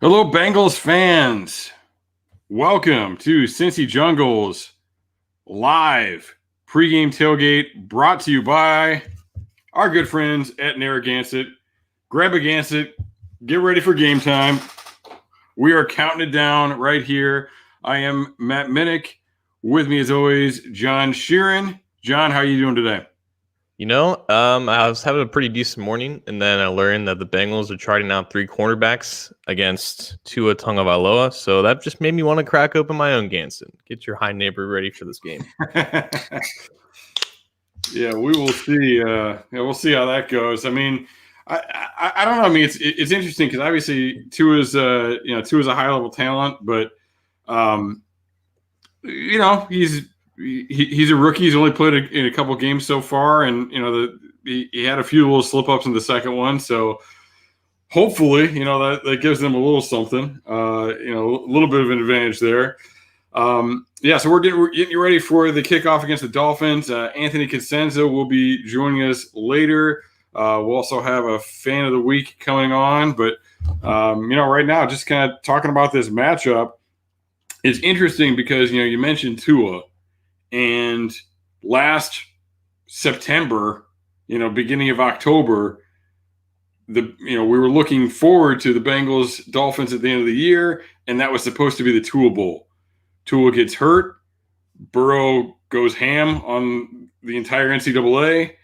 Hello, Bengals fans. Welcome to Cincy Jungle's live pregame tailgate brought to you by our good friends at Narragansett. Grab a Gansett, get ready for game time. We are counting it down right here. I am Matt Minnick. With me, as always, John Sheeran. John, how are you doing today? I was having a pretty decent morning, and then I learned that the Bengals are charting out 3 cornerbacks against Tua Tagovailoa, so that just made me want to crack open my own Gansett. Get your high neighbor ready for this game. Yeah, we will see. We'll see how that goes. I mean, I don't know. I mean, it's interesting because obviously Tua's Tua's a high level talent, but he's a rookie. He's only played in a couple games so far, and he had a few little slip ups in the second one. So hopefully, that gives them a little something. A little bit of an advantage there. So we're getting you ready for the kickoff against the Dolphins. Anthony Cosenza will be joining us later. We'll also have a fan of the week coming on, but right now, just kind of talking about this matchup. It's interesting because you mentioned Tua. And last September, beginning of October, we were looking forward to the Bengals Dolphins at the end of the year, and that was supposed to be the Tua Bowl. Tua gets hurt, Burrow goes ham on the entire NCAA,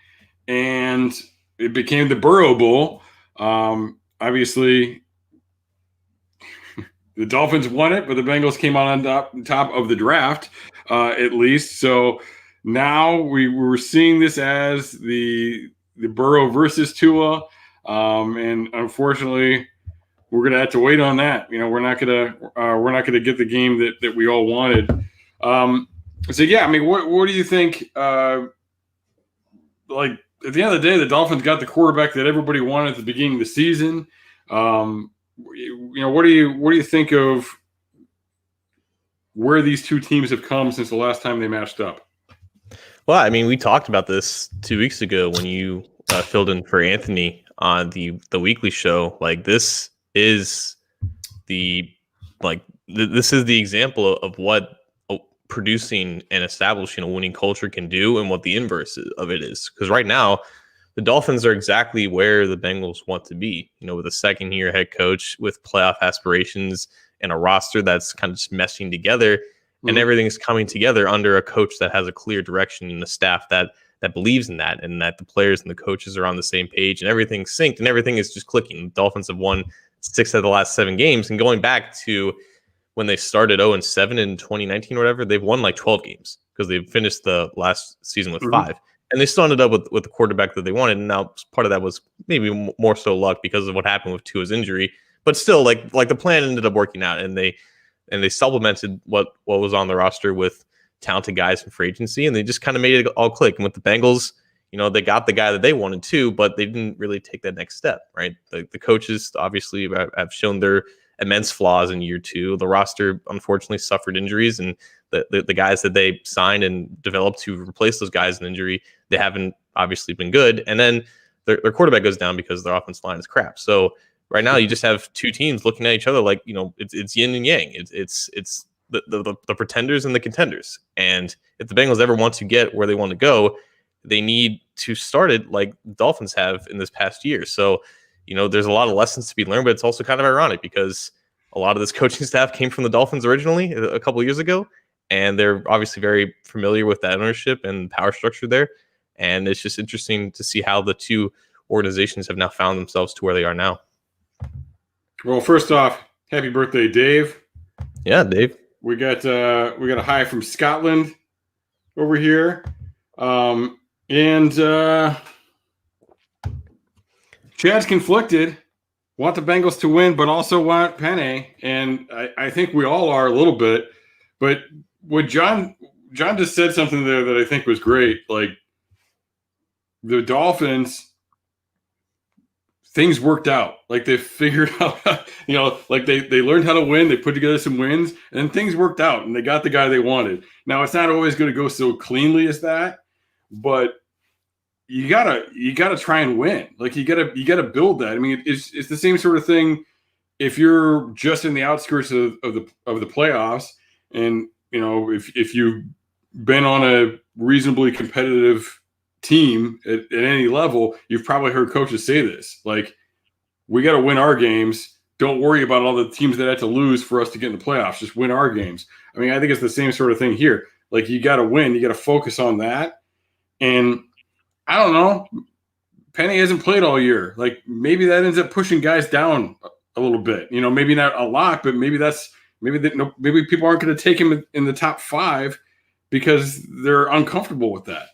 and it became the Burrow Bowl. Obviously, the Dolphins won it, but the Bengals came on top of the draft, at least. So now we were seeing this as the Burrow versus Tua, and unfortunately, we're gonna have to wait on that. We're not gonna get the game that we all wanted. What do you think? Like at the end of the day, the Dolphins got the quarterback that everybody wanted at the beginning of the season. What do you think of where these two teams have come since the last time they matched up? Well, I mean, we talked about this 2 weeks ago when you filled in for Anthony on the weekly show. Like this is this is the example of what producing and establishing a winning culture can do, and what the inverse of it is. Because right now, the Dolphins are exactly where the Bengals want to be, with a second-year head coach with playoff aspirations and a roster that's kind of just meshing together, and everything's coming together under a coach that has a clear direction and a staff that believes in that, and that the players and the coaches are on the same page, and everything's synced, and everything is just clicking. The Dolphins have won 6 out of the last 7 games, and going back to when they started 0-7 in 2019 or whatever, they've won like 12 games because they finished the last season with 5. And they still ended up with the quarterback that they wanted. And now part of that was maybe more so luck because of what happened with Tua's injury. But still, like the plan ended up working out, and they supplemented what was on the roster with talented guys from free agency, and they just kind of made it all click. And with the Bengals, they got the guy that they wanted too, but they didn't really take that next step, right? The coaches obviously have shown their immense flaws in year 2. The roster unfortunately suffered injuries, and the guys that they signed and developed to replace those guys in injury, they haven't obviously been good. And then their quarterback goes down because their offensive line is crap. So right now you just have two teams looking at each other like, it's yin and yang. It's the pretenders and the contenders. And if the Bengals ever want to get where they want to go, they need to start it like the Dolphins have in this past year. So, there's a lot of lessons to be learned, but it's also kind of ironic because a lot of this coaching staff came from the Dolphins originally a couple years ago, and they're obviously very familiar with that ownership and power structure there. And it's just interesting to see how the two organizations have now found themselves to where they are now. Well, first off, happy birthday, Dave. Yeah, Dave. We got a hi from Scotland over here. Chad's conflicted, want the Bengals to win, but also want Penny. And I think we all are a little bit. But what John just said something there that I think was great. Like the Dolphins, things worked out. Like they figured out, like they learned how to win. They put together some wins, and then things worked out, and they got the guy they wanted. Now it's not always going to go so cleanly as that, but you gotta try and win. Like you gotta build that. I mean, it's the same sort of thing if you're just in the outskirts of the playoffs, and if you've been on a reasonably competitive team at any level, you've probably heard coaches say this, like, we got to win our games. Don't worry about all the teams that have to lose for us to get in the playoffs. Just win our games. I mean, I think it's the same sort of thing here. Like, you got to win. You got to focus on that. And I don't know. Penny hasn't played all year. Like, maybe that ends up pushing guys down a little bit. Maybe not a lot, but maybe people aren't going to take him in the top 5 because they're uncomfortable with that.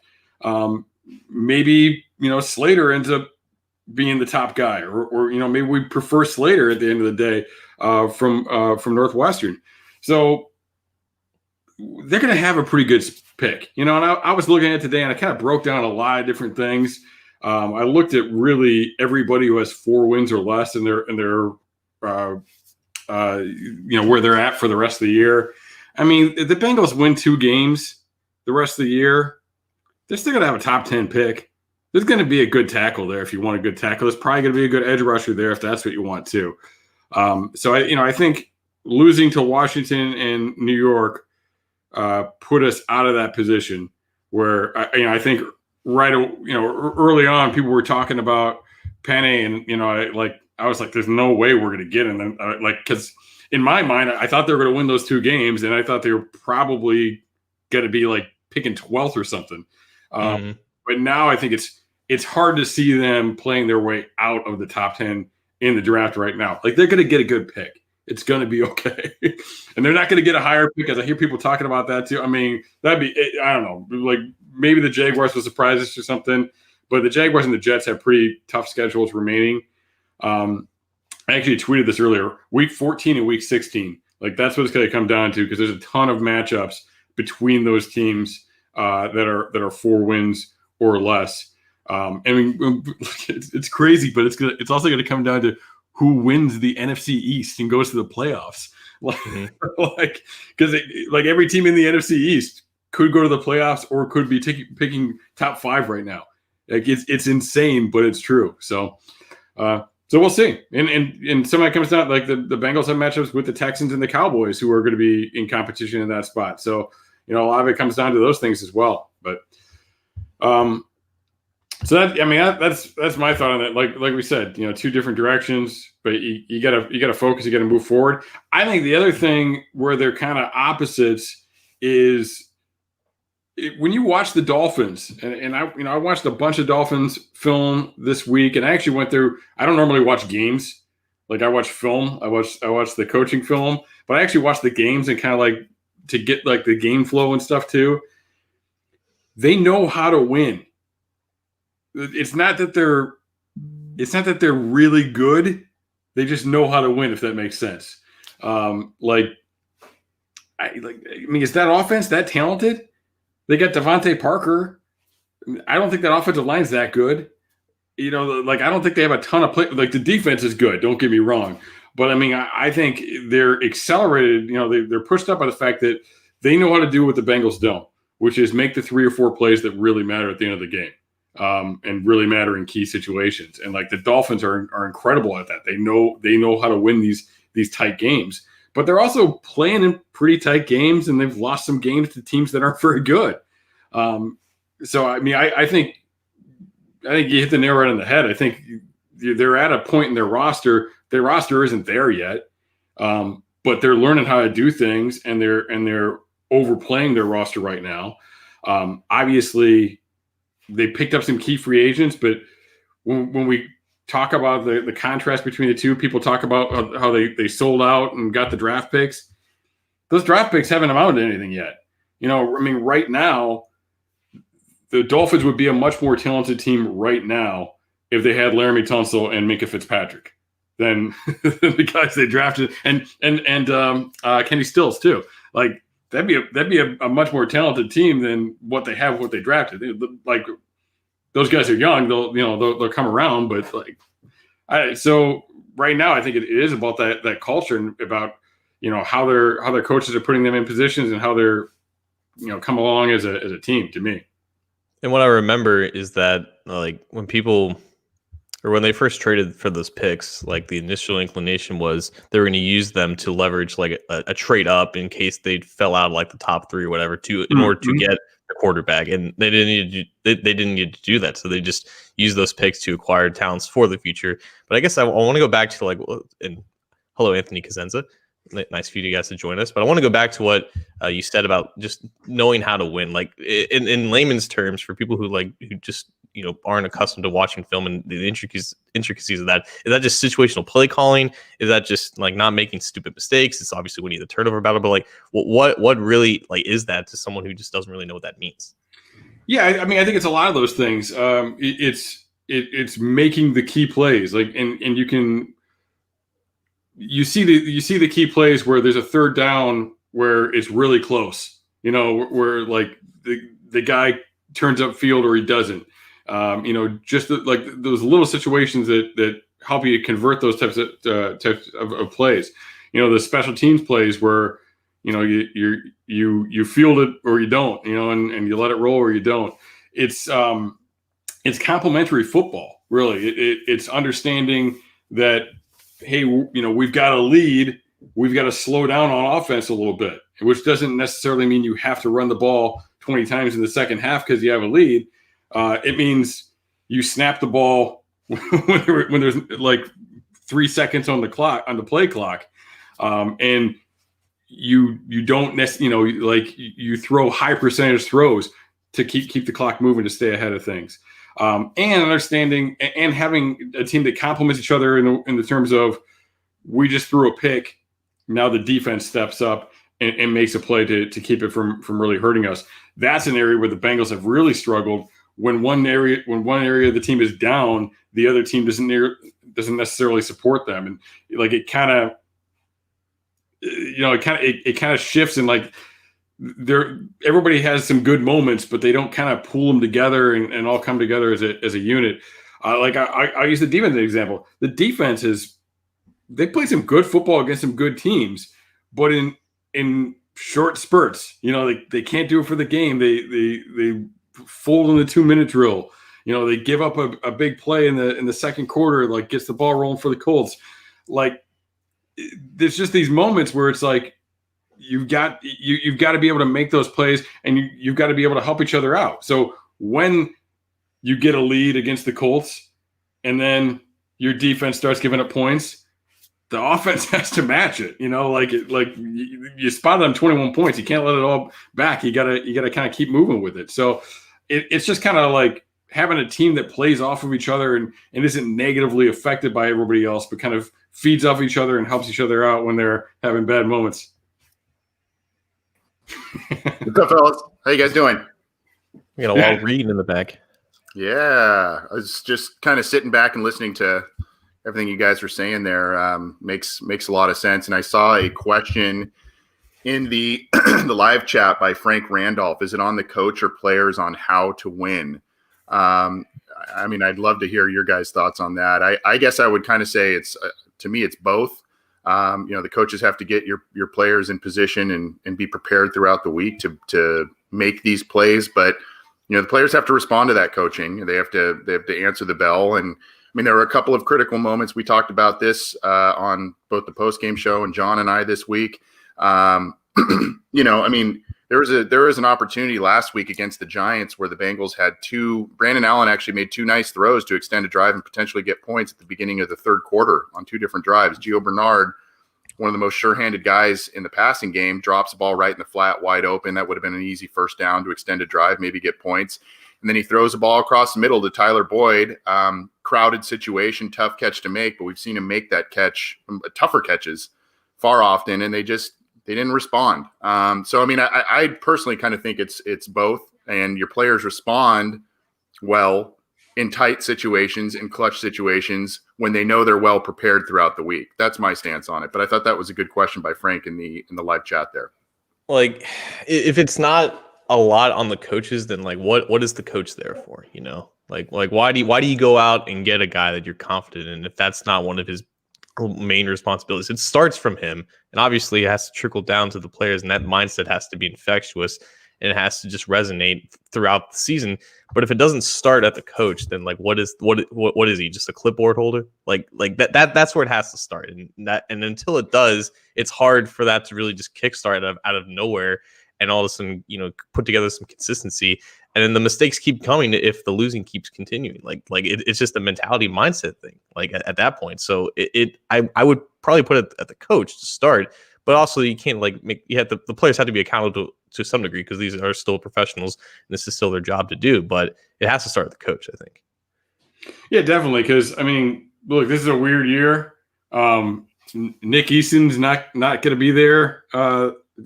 Maybe Slater ends up being the top guy, or maybe we prefer Slater at the end of the day from Northwestern. So they're going to have a pretty good pick, and I was looking at it today, and I kind of broke down a lot of different things. I looked at really everybody who has 4 wins or less, and their where they're at for the rest of the year. I mean, if the Bengals win 2 games the rest of the year, they're still going to have a top 10 pick. There's going to be a good tackle there if you want a good tackle. There's probably going to be a good edge rusher there if that's what you want too. So I think losing to Washington and New York put us out of that position where I think early on people were talking about Penny, and I was like, there's no way we're going to get him. And because in my mind, I thought they were going to win those 2 games, and I thought they were probably going to be like picking 12th or something. But now I think it's hard to see them playing their way out of the top 10 in the draft right now. Like, they're going to get a good pick. It's going to be okay. And they're not going to get a higher pick, because I hear people talking about that too. I mean, that'd be, I don't know, like maybe the Jaguars will surprise us or something, but the Jaguars and the Jets have pretty tough schedules remaining. I actually tweeted this earlier, week 14 and week 16. Like, that's what it's going to come down to, because there's a ton of matchups between those teams that are 4 wins or less. I mean, it's crazy, but it's also going to come down to who wins the NFC East and goes to the playoffs. Because every team in the NFC East could go to the playoffs or could be picking top 5 right now. Like, it's insane, but it's true. So we'll see. And some of that comes down, like the Bengals have matchups with the Texans and the Cowboys, who are going to be in competition in that spot. So a lot of it comes down to those things as well. But so that's my thought on it. Like we said, 2 different directions, but you gotta focus, you gotta move forward. I think the other thing where they're kind of opposites is when you watch the Dolphins, and I watched a bunch of Dolphins film this week, and I actually went through. I don't normally watch games, like I watch film. I watch the coaching film, but I actually watch the games and kind of like to get like the game flow and stuff too. They know how to win. It's not that they're really good. They just know how to win, if that makes sense. I mean, is that offense that talented? They got Devontae Parker. I don't think that offensive line's that good. I don't think they have a ton of play. Like, the defense is good. Don't get me wrong. But I mean, I think they're accelerated. They're pushed up by the fact that they know how to do what the Bengals don't, which is make the 3 or 4 plays that really matter at the end of the game. And really matter in key situations. And like the Dolphins are incredible at that. They know how to win these tight games, but they're also playing in pretty tight games, and they've lost some games to teams that aren't very good. So I mean, I think you hit the nail right on the head. I think they're at a point in their roster. Their roster isn't there yet, but they're learning how to do things, and they're overplaying their roster right now. Obviously, they picked up some key free agents, but when we talk about the contrast between the two, people talk about how they sold out and got the draft picks. Those draft picks haven't amounted to anything yet. I mean, right now, the Dolphins would be a much more talented team right now if they had Laramie Tunsil and Minkah Fitzpatrick than the guys they drafted, and Kenny Stills too. Like, that'd be a much more talented team than what they have, what they drafted. Like, those guys are young; they'll come around. But so right now, I think it is about that culture, and about how their coaches are putting them in positions, and how they're come along as a team. To me, and what I remember is that, like, when people or when they first traded for those picks, like the initial inclination was they were going to use them to leverage like a trade up in case they fell out of like the top 3 or whatever in order to get the quarterback, and they didn't need to do that, so they just used those picks to acquire talents for the future. But I guess I want to go back to and hello Anthony Cosenza, nice for you guys to join us. But I want to go back to what you said about just knowing how to win, like in layman's terms, for people who just aren't accustomed to watching film and the intricacies of that. Is that just situational play calling? Is that just like not making stupid mistakes? It's obviously winning the turnover battle, but like what really like is that to someone who just doesn't really know what that means? Yeah, I mean, I think it's a lot of those things. It's making the key plays, like, and you see the key plays where there's a third down where it's really close, where like the guy turns up field or he doesn't. Just like those little situations that help you convert those types of plays. The special teams plays where you field it or you don't, and you let it roll or you don't. It's complementary football, really. It's understanding that, hey, we've got a lead, we've got to slow down on offense a little bit, which doesn't necessarily mean you have to run the ball 20 times in the second half because you have a lead. It means you snap the ball when there's like 3 seconds on the play clock, and you don't necessarily, like you throw high percentage throws to keep the clock moving to stay ahead of things, and understanding and having a team that complements each other in the terms of, we just threw a pick, now the defense steps up and makes a play to keep it from really hurting us. That's an area where the Bengals have really struggled. When one area of the team is down, the other team doesn't necessarily support them, and like it kind of shifts, and like everybody has some good moments, but they don't kind of pull them together and all come together as a unit. Like I use the defense as an example. The defense they play some good football against some good teams, but in short spurts, they can't do it for the game. They fold in the 2-minute drill. They give up a big play in the second quarter, like gets the ball rolling for the Colts. Like, there's just these moments where it's like you've got to be able to make those plays, and you've got to be able to help each other out. So when you get a lead against the Colts, and then your defense starts giving up points, the offense has to match it. You spotted them 21 points. You can't let it all back. You gotta kind of keep moving with it. So it's just kind of like having a team that plays off of each other and isn't negatively affected by everybody else, but kind of feeds off each other and helps each other out when they're having bad moments. What's up, fellas? How you guys doing? We got a lot of reading in the back. Yeah, I was just kind of sitting back and listening to everything you guys were saying there. Makes a lot of sense. And I saw a question in the the live chat by Frank Randolph. Is it on the coach or players on how to win? I mean, I'd love to hear your guys' thoughts on that. I guess I would kind of say it's to me, it's both. The coaches have to get your players in position and be prepared throughout the week to make these plays. But, the players have to respond to that coaching. They have to answer the bell. And I mean, there were a couple of critical moments. We talked about this on both the post-game show and John and I this week. I mean, there was an opportunity last week against the Giants where the Bengals had Brandon Allen actually made 2 nice throws to extend a drive and potentially get points at the beginning of the third quarter on 2 different drives. Gio Bernard, one of the most sure-handed guys in the passing game, drops the ball right in the flat, wide open. That would have been an easy first down to extend a drive, maybe get points. And then he throws the ball across the middle to Tyler Boyd. Crowded situation, tough catch to make, but we've seen him make that catch, tougher catches far often, and they didn't respond. So, I mean, I personally kind of think it's both, and your players respond well in tight situations, in clutch situations, when they know they're well prepared throughout the week. That's my stance on it. But I thought that was a good question by Frank in the live chat there. Like, if it's not a lot on the coaches, then like what is the coach there for? Like why do you go out and get a guy that you're confident in if that's not one of his main responsibilities? It starts from him, and obviously it has to trickle down to the players, and that mindset has to be infectious. and it has to just resonate throughout the season. But if it doesn't start at the coach, then like what is he, just a clipboard holder? Like that's where it has to start, and until it does, it's hard for that to really just kickstart out of nowhere and all of a sudden, put together some consistency. And then the mistakes keep coming if the losing keeps continuing. It's just a mentality mindset thing. Like at that point, so I would probably put it at the coach to start, but also you can't the players have to be accountable to some degree because these are still professionals and this is still their job to do. But it has to start with the coach, I think. Yeah, definitely. Because I mean, look, this is a weird year. Nick Eason's not going to be there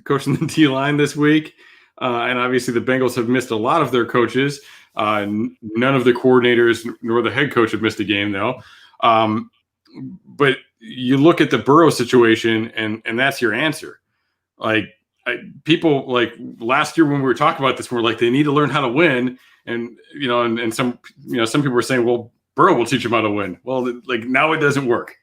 coaching the D line this week. And obviously the Bengals have missed a lot of their coaches. None of the coordinators nor the head coach have missed a game, though. But you look at the Burrow situation, and that's your answer. People like last year when we were talking about this, we're like, they need to learn how to win. And, and some people were saying, well, Burrow will teach them how to win. Well, now it doesn't work.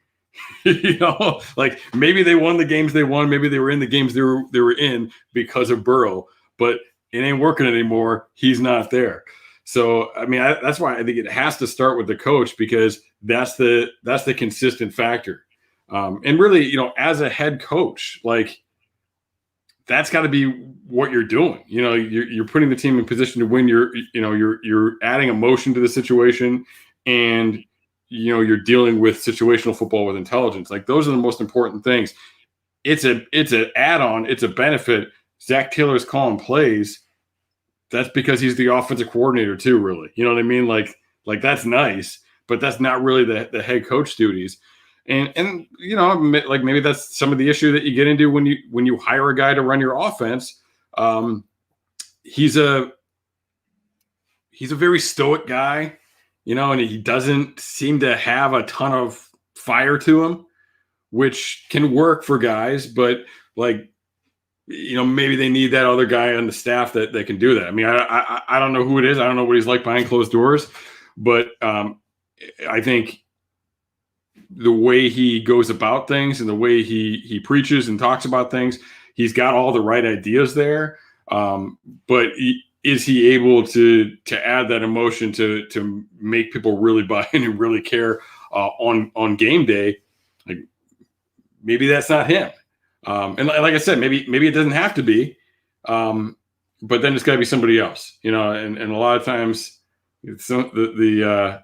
Maybe they won the games they won. Maybe they were in the games they were in because of Burrow. But it ain't working anymore. He's not there. So, I mean, that's why I think it has to start with the coach, because that's the consistent factor. And really, as a head coach, that's got to be what you're doing. You're putting the team in position to win. You're adding emotion to the situation, and you're dealing with situational football with intelligence. Those are the most important things. It's an add-on. It's a benefit. Zach Taylor's calling plays. That's because he's the offensive coordinator too, really. You know what I mean? That's nice, but that's not really the head coach duties. And maybe that's some of the issue that you get into when you hire a guy to run your offense. He's a very stoic guy, and he doesn't seem to have a ton of fire to him, which can work for guys, but maybe they need that other guy on the staff that can do that. I mean, I don't know who it is. I don't know what he's like behind closed doors, but I think the way he goes about things and the way he preaches and talks about things, he's got all the right ideas there. But is he able to add that emotion to make people really buy in and really care on game day? Maybe that's not him. And like I said, maybe it doesn't have to be, but then it's got to be somebody else, and a lot of times it's the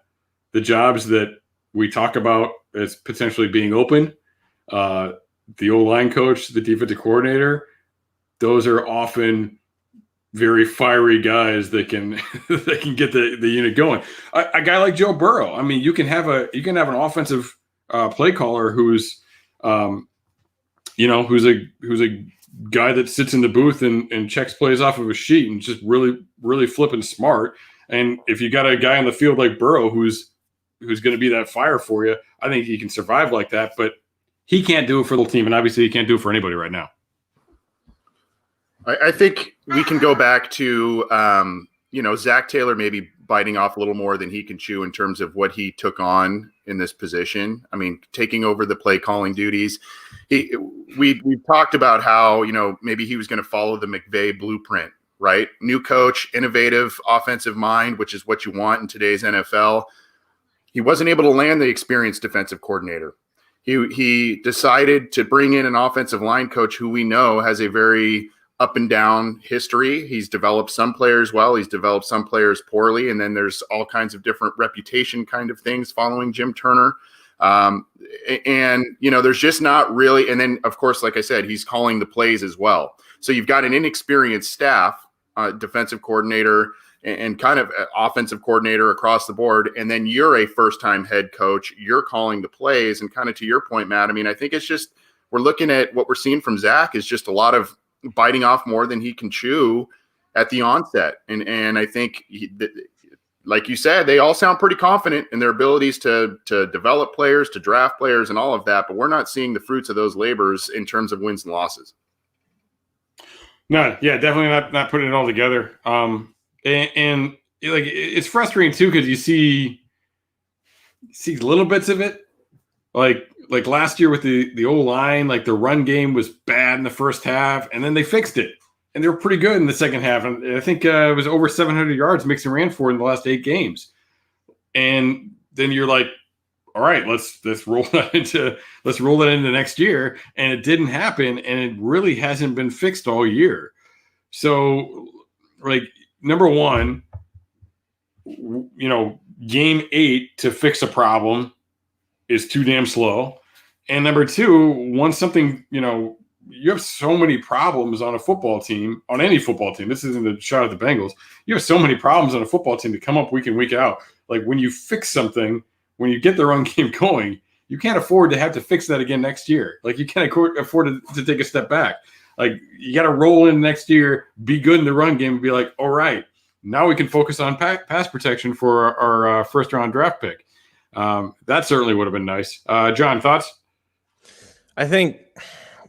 jobs that we talk about as potentially being open, the O-line coach, the defensive coordinator, those are often very fiery guys that can get the unit going. A guy like Joe Burrow, I mean, you can have an offensive play caller who's who's a guy that sits in the booth and checks plays off of a sheet and just really, really flipping smart. And if you got a guy on the field like Burrow who's going to be that fire for you, I think he can survive like that. But he can't do it for the team, and obviously he can't do it for anybody right now. I think we can go back to Zach Taylor maybe biting off a little more than he can chew in terms of what he took on in this position. I mean, taking over the play calling duties. We talked about how, maybe he was going to follow the McVay blueprint, right? New coach, innovative offensive mind, which is what you want in today's NFL. He wasn't able to land the experienced defensive coordinator. He decided to bring in an offensive line coach who we know has a very up and down history. He's developed some players well, he's developed some players poorly, and then there's all kinds of different reputation kind of things following Jim Turner. There's just not really, and then of course, like I said, he's calling the plays as well. So you've got an inexperienced staff, defensive coordinator and kind of offensive coordinator across the board. And then you're a first-time head coach, you're calling the plays. And kind of to your point, Matt, I mean, I think it's just, we're looking at what we're seeing from Zach is just a lot of biting off more than he can chew at the onset. And I think, like you said, they all sound pretty confident in their abilities to develop players, to draft players and all of that, but we're not seeing the fruits of those labors in terms of wins and losses. No, yeah, definitely not putting it all together. And it's frustrating too, because you see little bits of it. Like last year with the O-line, the run game was bad in the first half, and then they fixed it. and they were pretty good in the second half. And I think it was over 700 yards Mixon ran for in the last 8 games. And then you're like, all right, let's roll that into next year. And it didn't happen, and it really hasn't been fixed all year. So, like, number one, game 8 to fix a problem is too damn slow. And number two, once something, you have so many problems on a football team, on any football team. This isn't a shot at the Bengals. You have so many problems on a football team to come up week in, week out. Like, when you fix something, when you get the run game going, you can't afford to have to fix that again next year. Like, you can't afford to take a step back. Like, you got to roll in next year, be good in the run game, and be like, all right, now we can focus on pass protection for our first-round draft pick. That certainly would have been nice. John, thoughts? I think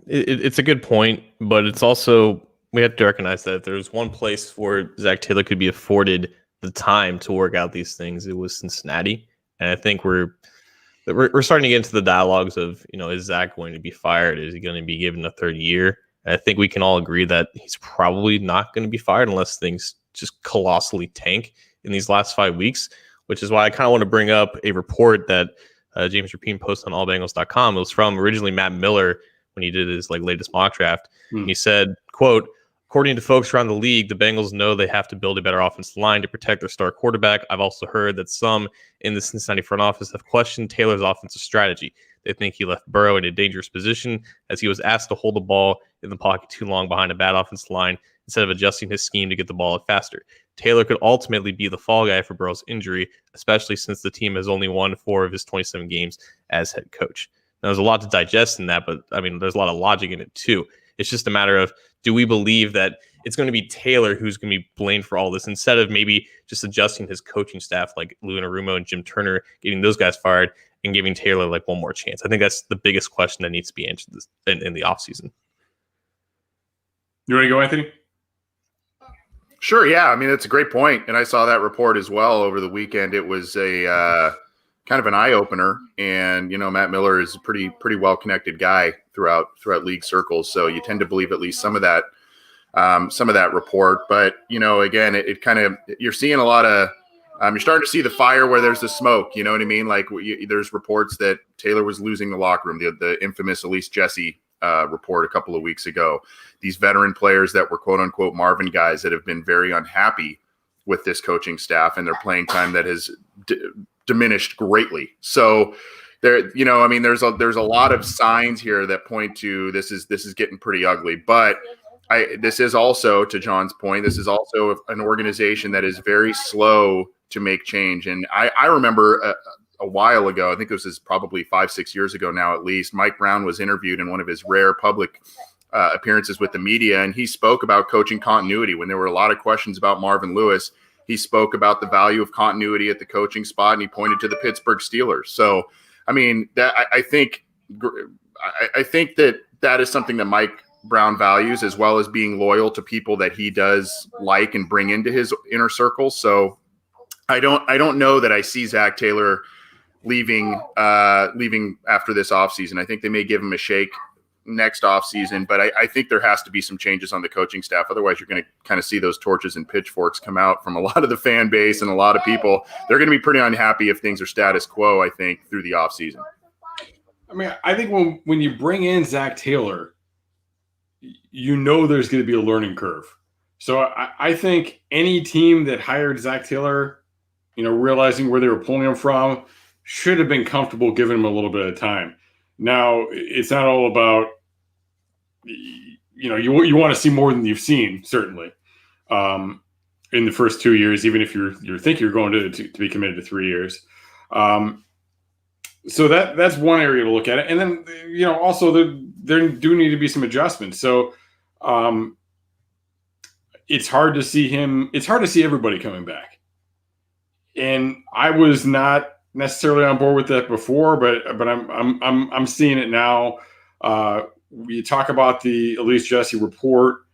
it's a good point, but it's also, we have to recognize that if there's one place where Zach Taylor could be afforded the time to work out these things, it was Cincinnati. And I think we're starting to get into the dialogues of, is Zach going to be fired? Is he going to be given a third year? And I think we can all agree that he's probably not going to be fired unless things just colossally tank in these last 5 weeks, which is why I kind of want to bring up a report that James Rapine posted on allbengals.com. It was from originally Matt Miller when he did his latest mock draft. And he said, quote, according to folks around the league, the Bengals know they have to build a better offensive line to protect their star quarterback. I've also heard that some in the Cincinnati front office have questioned Taylor's offensive strategy. They think he left Burrow in a dangerous position as he was asked to hold the ball in the pocket too long behind a bad offensive line instead of adjusting his scheme to get the ball out faster. Taylor could ultimately be the fall guy for Burrow's injury, especially since the team has only won 4 of his 27 games as head coach. Now, there's a lot to digest in that, but there's a lot of logic in it too. It's just a matter of, do we believe that it's going to be Taylor who's going to be blamed for all this instead of maybe just adjusting his coaching staff like Lou Anarumo and Jim Turner, getting those guys fired and giving Taylor one more chance? I think that's the biggest question that needs to be answered in the offseason. You want to go, Anthony? Sure, yeah. That's a great point. And I saw that report as well over the weekend. It was a kind of an eye-opener. And, Matt Miller is a pretty well-connected guy throughout league circles. So you tend to believe at least some of that report. But, again, it kind of, you're seeing a lot of, you're starting to see the fire where there's the smoke. You know what I mean? There's reports that Taylor was losing the locker room, the infamous Elise Jesse report a couple of weeks ago. These veteran players that were quote unquote Marvin guys that have been very unhappy with this coaching staff and their playing time that has diminished greatly. So there, there's a lot of signs here that point to this is getting pretty ugly. But this is also, to John's point, this is also an organization that is very slow to make change. And I remember a while ago, I think this is probably 5-6 years ago now at least, Mike Brown was interviewed in one of his rare public appearances with the media, and he spoke about coaching continuity. When there were a lot of questions about Marvin Lewis, he spoke about the value of continuity at the coaching spot, and he pointed to the Pittsburgh Steelers. So, I think that is something that Mike Brown values, as well as being loyal to people that he does like and bring into his inner circle. So I don't know that I see Zach Taylor leaving after this offseason. I think they may give him a shake next offseason, but I think there has to be some changes on the coaching staff. Otherwise, you're going to kind of see those torches and pitchforks come out from a lot of the fan base and a lot of people. They're going to be pretty unhappy if things are status quo, I think, through the offseason. I think when you bring in Zach Taylor, there's going to be a learning curve. So I think any team that hired Zach Taylor, realizing where they were pulling him from, should have been comfortable giving him a little bit of time. Now, it's not all about, you want to see more than you've seen, certainly, in the first 2 years, even if you think you're going to be committed to 3 years. So that's one area to look at it. And then, also there do need to be some adjustments. So it's hard to see everybody coming back. And I was not necessarily on board with that before, but I'm seeing it now. We talk about the Elise Jesse report,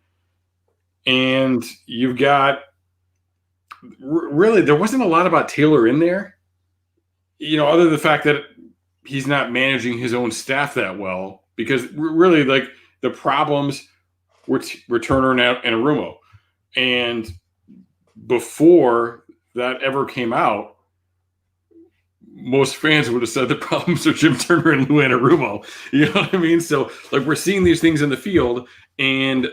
and you've got really, there wasn't a lot about Taylor in there, other than the fact that he's not managing his own staff that well, because really the problems Turner and Anarumo. And before that ever came out, most fans would have said the problems are Jim Turner and Lou Anarumo. You know what I mean? So like we're seeing these things in the field, and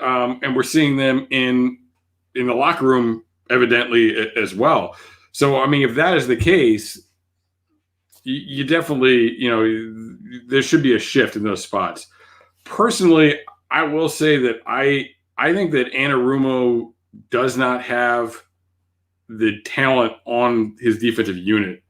we're seeing them in the locker room evidently as well. So I mean, if that is the case, you definitely, there should be a shift in those spots. Personally, I will say that I think that Anarumo does not have the talent on his defensive unit.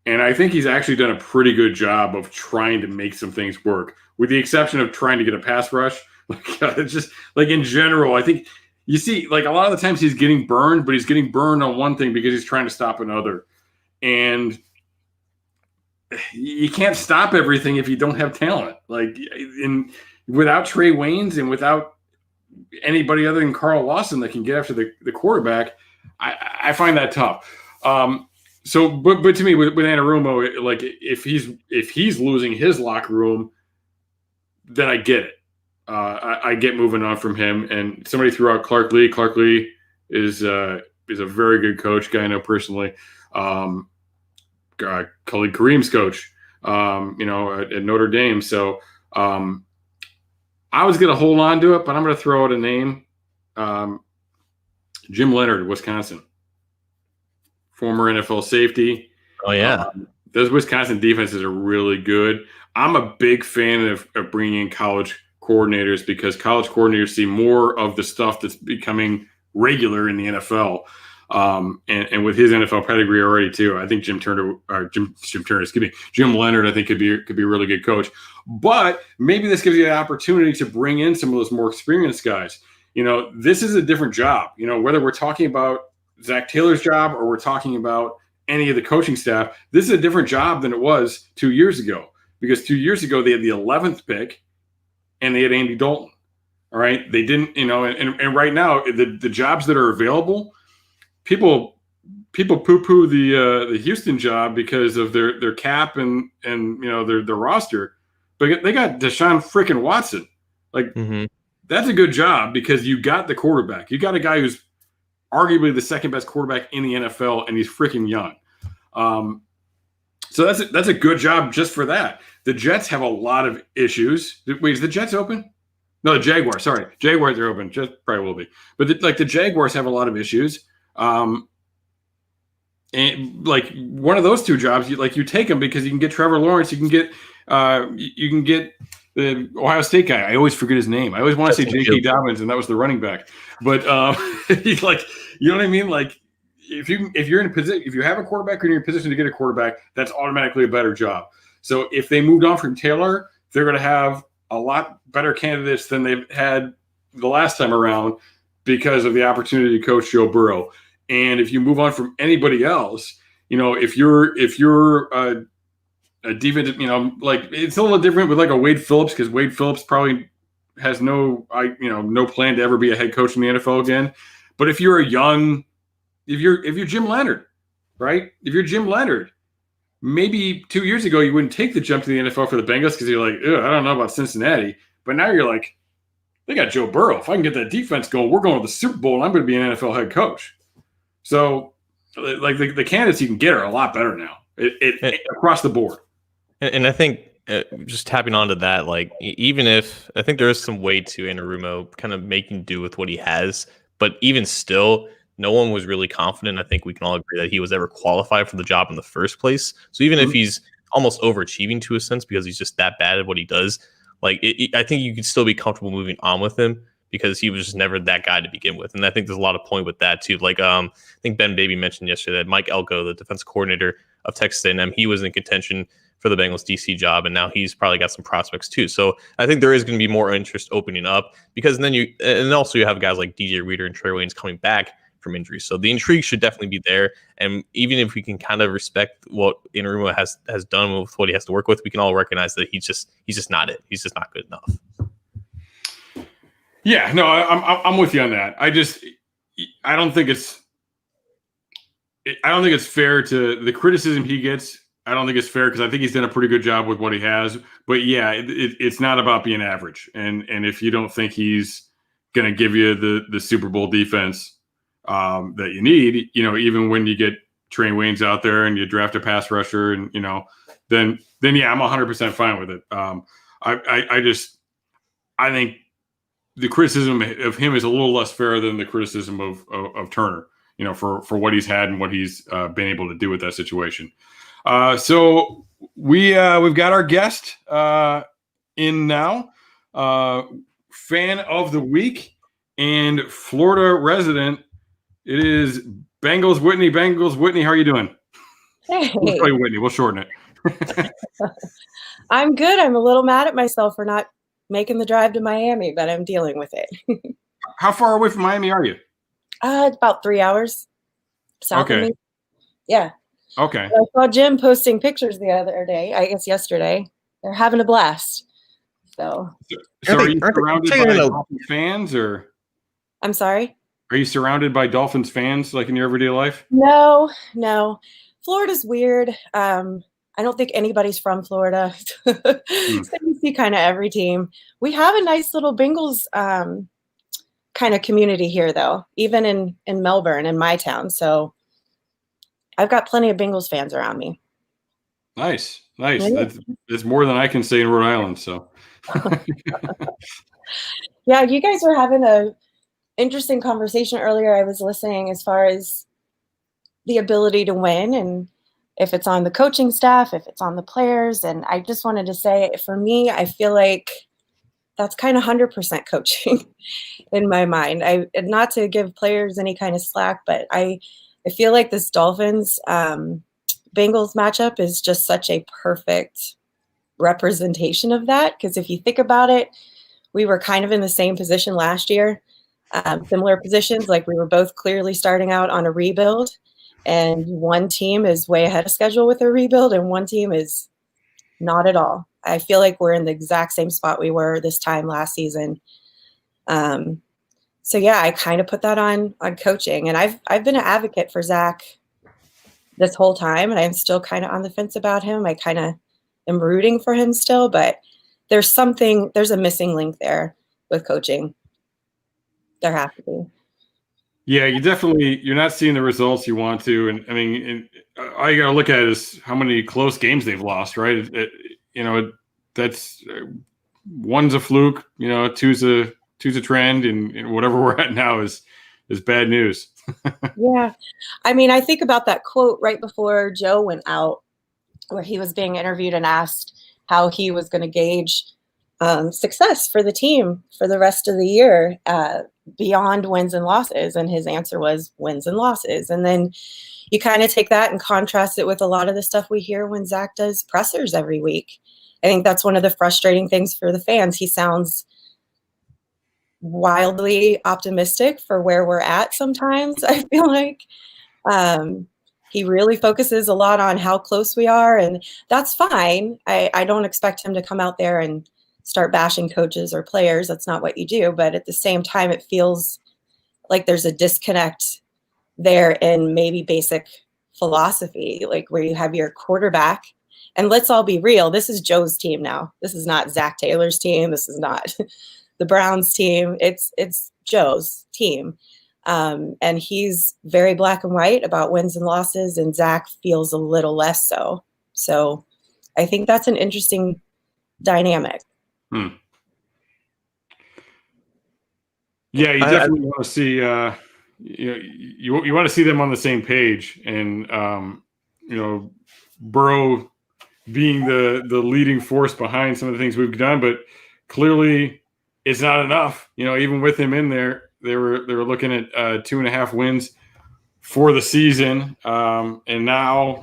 And I think he's actually done a pretty good job of trying to make some things work, with the exception of trying to get a pass rush. It's just like in general, I think you see like a lot of the times he's getting burned, but he's getting burned on one thing because he's trying to stop another. And you can't stop everything if you don't have talent. Like without Trey Waynes and without anybody other than Carl Lawson that can get after the quarterback, I find that tough. So, but to me, with Anarumo, like if he's losing his locker room, then I get it. I get moving on from him. And somebody threw out Clark Lee. Clark Lee is a very good coach, guy I know personally. Khalid Kareem's coach, at Notre Dame. So I was going to hold on to it, but I'm going to throw out a name. Jim Leonard, Wisconsin. Former NFL safety. Oh, yeah. Those Wisconsin defenses are really good. I'm a big fan of bringing in college coordinators because college coordinators see more of the stuff that's becoming regular in the NFL. And with his NFL pedigree already too, I think Jim Leonard, I think could be a really good coach. But maybe this gives you an opportunity to bring in some of those more experienced guys. This is a different job. Whether we're talking about Zach Taylor's job or we're talking about any of the coaching staff, this is a different job than it was 2 years ago. Because 2 years ago they had the 11th pick and they had Andy Dalton. All right, they didn't. And right now the jobs that are available. People poo-poo the Houston job because of their cap and their roster, but they got Deshaun freaking Watson. Like that's a good job because you got the quarterback. You got a guy who's arguably the second best quarterback in the NFL, and he's freaking young. So that's a good job just for that. The Jets have a lot of issues. Wait, is the Jets open? No, the Jaguars. Sorry, Jaguars are open. Jets probably will be, but the Jaguars have a lot of issues. And like one of those two jobs, you take them because you can get Trevor Lawrence, you can get the Ohio State guy. I always forget his name. I always want to say J.K. Dobbins, and that was the running back. But he's like, you know what I mean? Like if you're in a position, if you have a quarterback or you're in a position to get a quarterback, that's automatically a better job. So if they moved on from Taylor, they're going to have a lot better candidates than they've had the last time around because of the opportunity to coach Joe Burrow. And if you move on from anybody else, if you're a defensive, like it's a little different with like a Wade Phillips, because Wade Phillips probably has no plan to ever be a head coach in the NFL again. But if you're if you're Jim Leonard, right? If you're Jim Leonard, maybe 2 years ago you wouldn't take the jump to the NFL for the Bengals because you're like, I don't know about Cincinnati. But now you're like, they got Joe Burrow. If I can get that defense going, we're going to the Super Bowl, and I'm going to be an NFL head coach. So, like the candidates you can get are a lot better now. It across the board. And I think just tapping onto that, like even if I think there is some way to Anarumo kind of making do with what he has, but even still, no one was really confident. I think we can all agree that he was ever qualified for the job in the first place. So even if he's almost overachieving to a sense because he's just that bad at what he does, like I think you could still be comfortable moving on with him because he was just never that guy to begin with. And I think there's a lot of point with that too. Like I think Ben Baby mentioned yesterday that Mike Elko, the defensive coordinator of Texas A&M, he was in contention for the Bengals DC job, and now he's probably got some prospects too. So I think there is going to be more interest opening up because then you have guys like DJ Reader and Trey Waynes coming back from injuries. So the intrigue should definitely be there. And even if we can kind of respect what Anarumo has done with what he has to work with, we can all recognize that he's just not it. He's just not good enough. Yeah, no, I'm with you on that. I don't think it's fair to the criticism he gets. I don't think it's fair because I think he's done a pretty good job with what he has. But yeah, it's not about being average. And if you don't think he's going to give you the Super Bowl defense that you need. Even when you get Trey Waynes out there and you draft a pass rusher, and then yeah, I'm 100% fine with it. I think the criticism of him is a little less fair than the criticism of Turner, for what he's had and what he's been able to do with that situation. So we've got our guest in now, fan of the week and Florida resident. It is Bengals Whitney. Bengals Whitney, how are you doing? Hey. We'll call you Whitney. We'll shorten it. I'm good. I'm a little mad at myself for not making the drive to Miami, but I'm dealing with it. How far away from Miami are you? About 3 hours south of me. Yeah. Okay. I saw Jim posting pictures the other day, I guess yesterday. They're having a blast. So are you surrounded by Dolphins fans, or? I'm sorry? Are you surrounded by Dolphins fans like in your everyday life? No. Florida's weird. I don't think anybody's from Florida. So you see kind of every team. We have a nice little Bengals kind of community here, though, even in Melbourne, in my town. So I've got plenty of Bengals fans around me. Nice. Yeah. That's more than I can say in Rhode Island. So, yeah, you guys were having a interesting conversation earlier. I was listening as far as the ability to win, and if it's on the coaching staff, if it's on the players. And I just wanted to say, for me, I feel like that's kind of 100% coaching in my mind. Not to give players any kind of slack, but I feel like this Dolphins Bengals matchup is just such a perfect representation of that. Because if you think about it, we were kind of in the same position last year, similar positions. Like we were both clearly starting out on a rebuild, and one team is way ahead of schedule with a rebuild, and one team is not at all. I feel like we're in the exact same spot we were this time last season. So yeah, I kind of put that on coaching, and I've been an advocate for Zach this whole time, and I'm still kind of on the fence about him. I kind of am rooting for him still, but there's a missing link there with coaching. There has to be. Yeah, you're not seeing the results you want to, and I mean, all you got to look at is how many close games they've lost, right? That's one's a fluke, two's a trend, and whatever we're at now is bad news. Yeah, I mean, I think about that quote right before Joe went out, where he was being interviewed and asked how he was going to gauge success for the team for the rest of the year beyond wins and losses. And his answer was wins and losses. And then you kind of take that and contrast it with a lot of the stuff we hear when Zach does pressers every week. I think that's one of the frustrating things for the fans. He sounds wildly optimistic for where we're at sometimes, I feel like. He really focuses a lot on how close we are, and that's fine. I don't expect him to come out there and start bashing coaches or players. That's not what you do. But at the same time, it feels like there's a disconnect there in maybe basic philosophy, like where you have your quarterback. And let's all be real. This is Joe's team now. This is not Zach Taylor's team. This is not the Browns team. It's Joe's team. And he's very black and white about wins and losses, and Zach feels a little less so. So I think that's an interesting dynamic. Yeah, you definitely want to see you want to see them on the same page, and Burrow being the leading force behind some of the things we've done, but clearly it's not enough. Even with him in there, they were looking at 2.5 wins for the season, and now,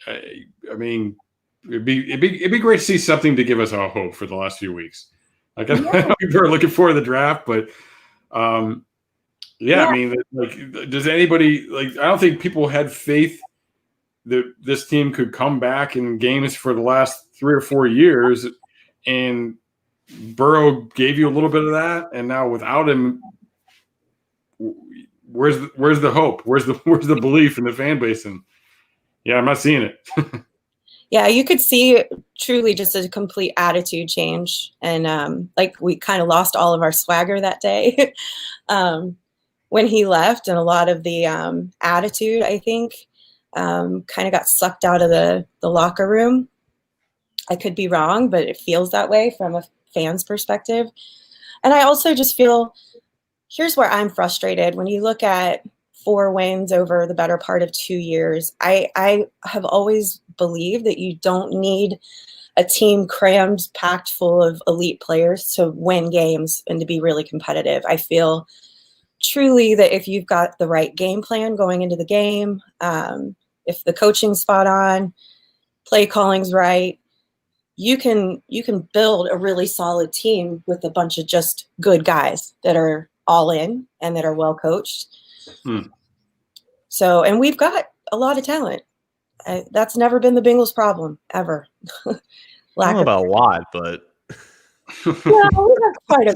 I mean, it'd be great to see something to give us a hope for the last few weeks. Like, I know people are looking for the draft, but I mean, like, does anybody I don't think people had faith that this team could come back in games for the last 3 or 4 years, and Burrow gave you a little bit of that, and now without him, where's the hope? Where's the belief in the fan base? And yeah, I'm not seeing it. Yeah, you could see truly just a complete attitude change. And like we kind of lost all of our swagger that day when he left, and a lot of the attitude, I think, kind of got sucked out of the locker room. I could be wrong, but it feels that way from a fan's perspective. And I also just feel, here's where I'm frustrated. When you look at 4 wins over the better part of 2 years, I have always believed that you don't need a team crammed, packed full of elite players to win games and to be really competitive. I feel truly that if you've got the right game plan going into the game, if the coaching's spot on, play calling's right, you can build a really solid team with a bunch of just good guys that are all in and that are well coached. So, and we've got a lot of talent. That's never been the Bengals' problem, ever. I don't know about a lot, but well, we have quite a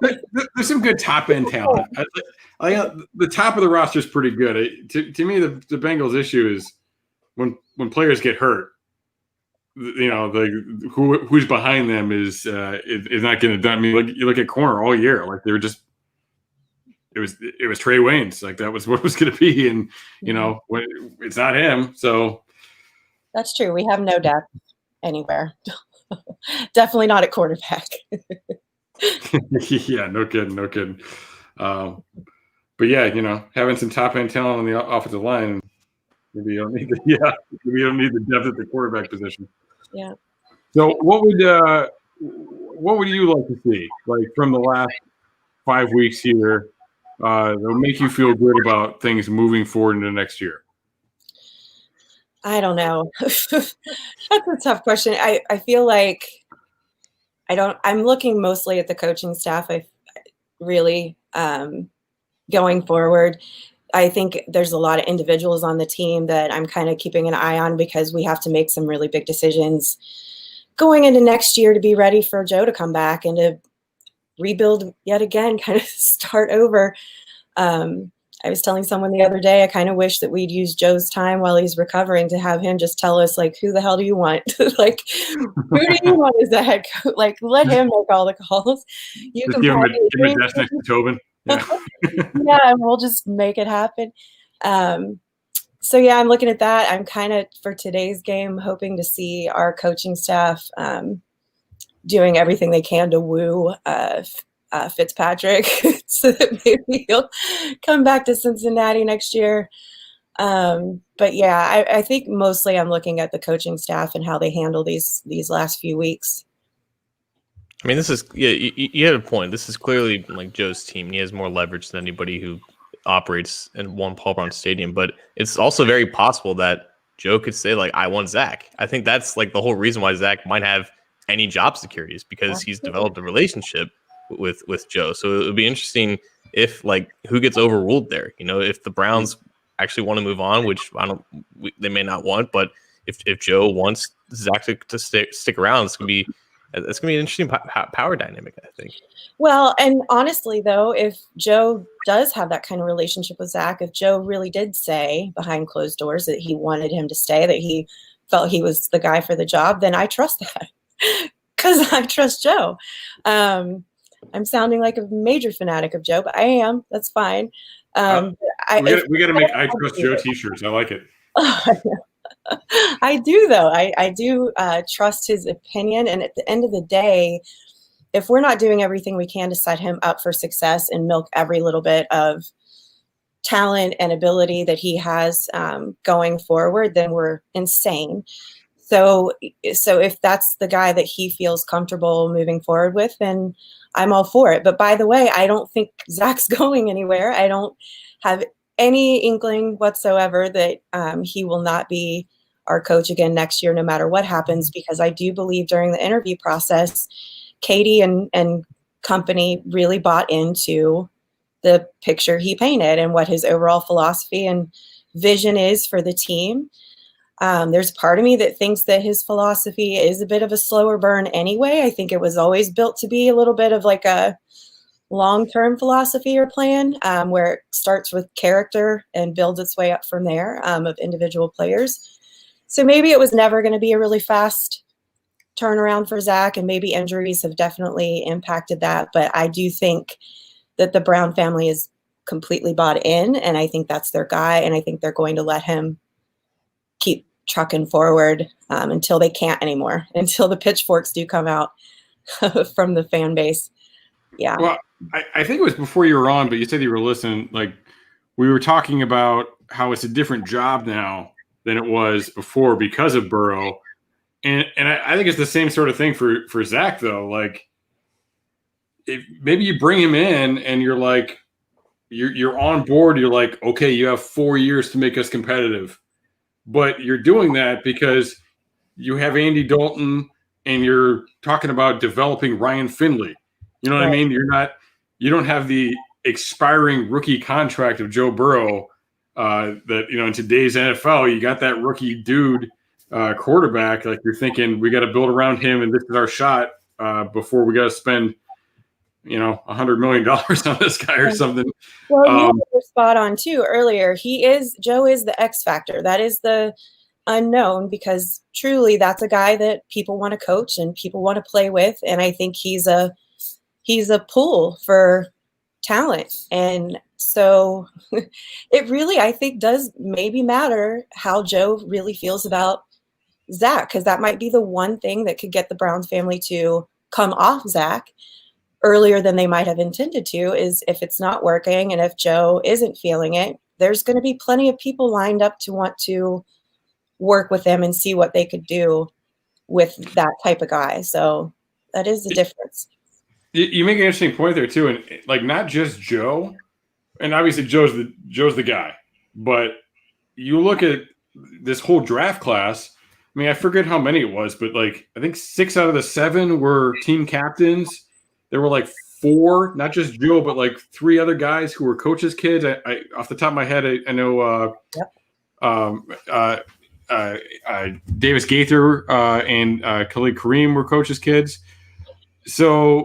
bit. There's some good top end talent. The top of the roster is pretty good. To me, the Bengals' issue is when players get hurt. You know, who's behind them is not getting it done. I mean, you look at corner all year, like they were just. It was Trey Waynes, like that was what it was going to be, and you know it's not him. So that's true. We have no depth anywhere. Definitely not at quarterback. Yeah, no kidding. But yeah, you know, having some top end talent on the offensive line, maybe you don't need the depth at the quarterback position. Yeah. So what would you like to see, like from the last 5 weeks here? That would make you feel good about things moving forward into next year? I don't know. That's a tough question. I feel like I'm looking mostly at the coaching staff. I really going forward. I think there's a lot of individuals on the team that I'm kind of keeping an eye on because we have to make some really big decisions going into next year to be ready for Joe to come back and to rebuild yet again, kind of start over. I was telling someone the other day, I kind of wish that we'd use Joe's time while he's recovering to have him just tell us, like, who the hell do you want? Like, who do you want as the head coach? Like, let him make all the calls. You just can give him a desk next to Tobin. Yeah. Yeah, and we'll just make it happen. So, yeah, I'm looking at that. I'm kind of, for today's game, hoping to see our coaching staff doing everything they can to woo Fitzpatrick so that maybe he'll come back to Cincinnati next year. But yeah, I think mostly I'm looking at the coaching staff and how they handle these last few weeks. I mean, this is you had a point. This is clearly like Joe's team. He has more leverage than anybody who operates in one Paul Brown Stadium. But it's also very possible that Joe could say, like, I want Zach. I think that's like the whole reason why Zach might have any job security is because he's developed a relationship with Joe. So it would be interesting if, like, who gets overruled there. You know, if the Browns actually want to move on, which they may not want, but if Joe wants Zach to stick around, it's gonna be an interesting power dynamic, I think. Well, and honestly, though, if Joe does have that kind of relationship with Zach, if Joe really did say behind closed doors that he wanted him to stay, that he felt he was the guy for the job, then I trust that because I trust Joe. I'm sounding like a major fanatic of Joe, but I am. That's fine. We got to make I Trust Joe t-shirts. I like it. I do, though. I do trust his opinion. And at the end of the day, if we're not doing everything we can to set him up for success and milk every little bit of talent and ability that he has going forward, then we're insane. So if that's the guy that he feels comfortable moving forward with, then I'm all for it. But by the way, I don't think Zach's going anywhere. I don't have any inkling whatsoever that he will not be our coach again next year, no matter what happens, because I do believe during the interview process, Katie and company really bought into the picture he painted and what his overall philosophy and vision is for the team. There's part of me that thinks that his philosophy is a bit of a slower burn anyway. I think it was always built to be a little bit of like a long-term philosophy or plan where it starts with character and builds its way up from there of individual players. So maybe it was never going to be a really fast turnaround for Zach, and maybe injuries have definitely impacted that. But I do think that the Brown family is completely bought in, and I think that's their guy, and I think they're going to let him keep trucking forward until they can't anymore, until the pitchforks do come out from the fan base. Yeah. Well, I think it was before you were on, but you said you were listening. Like, we were talking about how it's a different job now than it was before because of Burrow. And I think it's the same sort of thing for Zach, though. Like, if maybe you bring him in and you're like, you're on board. You're like, okay, you have 4 years to make us competitive. But you're doing that because you have Andy Dalton and you're talking about developing Ryan Finley. You know what I mean? You don't have the expiring rookie contract of Joe Burrow that, in today's NFL, you got that rookie dude quarterback. Like, you're thinking we got to build around him and this is our shot before we got to spend, $100 million on this guy or something. Well, you were spot on too earlier. Joe is the X factor. That is the unknown, because truly that's a guy that people want to coach and people want to play with. And I think he's a pool for talent. And so it really, I think, does maybe matter how Joe really feels about Zach, because that might be the one thing that could get the Browns family to come off Zach earlier than they might have intended to, is if it's not working and if Joe isn't feeling it, there's going to be plenty of people lined up to want to work with them and see what they could do with that type of guy. So that is the difference. You make an interesting point there too. And like, not just Joe, and obviously Joe's the guy, but you look at this whole draft class. I mean, I forget how many it was, but like, I think 6 out of the 7 were team captains. There were like 4, not just Joe, but like 3 other guys who were coaches' kids. I off the top of my head, I know Davis Gaither and Khalid Kareem were coaches' kids. So